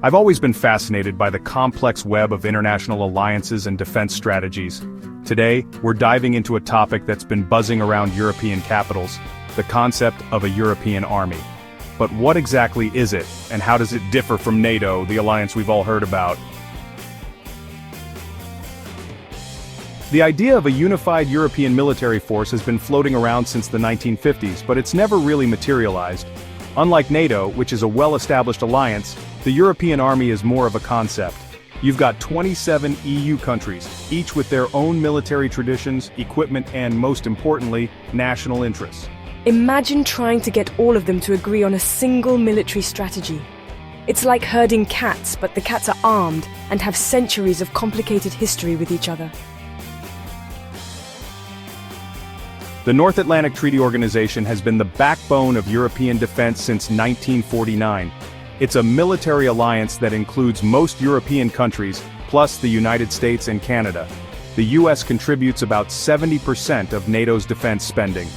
I've always been fascinated by the complex web of international alliances and defense strategies. Today, we're diving into a topic that's been buzzing around European capitals, the concept of a European army. But what exactly is it, and how does it differ from NATO, the alliance we've all heard about? The idea of a unified European military force has been floating around since the 1950s, but it's never really materialized. Unlike NATO, which is a well-established alliance, the European army is more of a concept. You've got 27 EU countries, each with their own military traditions, equipment, and most importantly, national interests. Imagine trying to get all of them to agree on a single military strategy. It's like herding cats, but the cats are armed and have centuries of complicated history with each other. The North Atlantic Treaty Organization has been the backbone of European defense since 1949. It's a military alliance that includes most European countries, plus the United States and Canada. The US contributes about 70% of NATO's defense spending.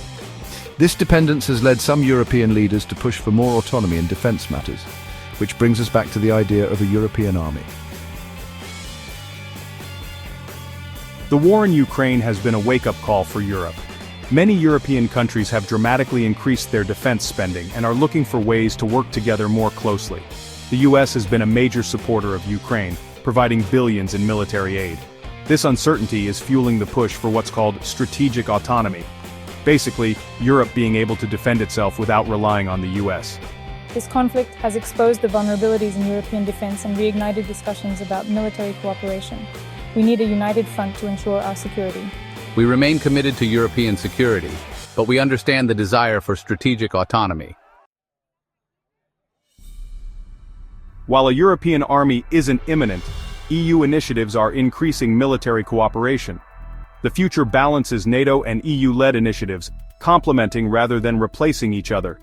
This dependence has led some European leaders to push for more autonomy in defense matters, which brings us back to the idea of a European army. The war in Ukraine has been a wake-up call for Europe. Many European countries have dramatically increased their defense spending and are looking for ways to work together more closely. The US has been a major supporter of Ukraine, providing billions in military aid. This uncertainty is fueling the push for what's called strategic autonomy. Basically, Europe being able to defend itself without relying on the US. This conflict has exposed the vulnerabilities in European defense and reignited discussions about military cooperation. We need a united front to ensure our security. We remain committed to European security, but we understand the desire for strategic autonomy. While a European army isn't imminent, EU initiatives are increasing military cooperation. The future balances NATO and EU-led initiatives, complementing rather than replacing each other.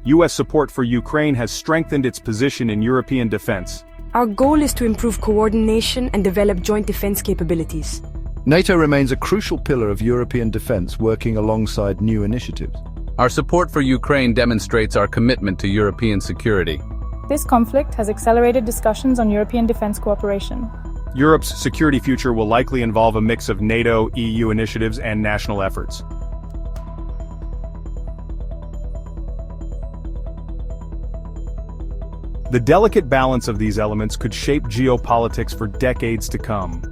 US support for Ukraine has strengthened its position in European defense. Our goal is to improve coordination and develop joint defense capabilities. NATO remains a crucial pillar of European defense, working alongside new initiatives. Our support for Ukraine demonstrates our commitment to European security. This conflict has accelerated discussions on European defense cooperation. Europe's security future will likely involve a mix of NATO, EU initiatives, and national efforts. The delicate balance of these elements could shape geopolitics for decades to come.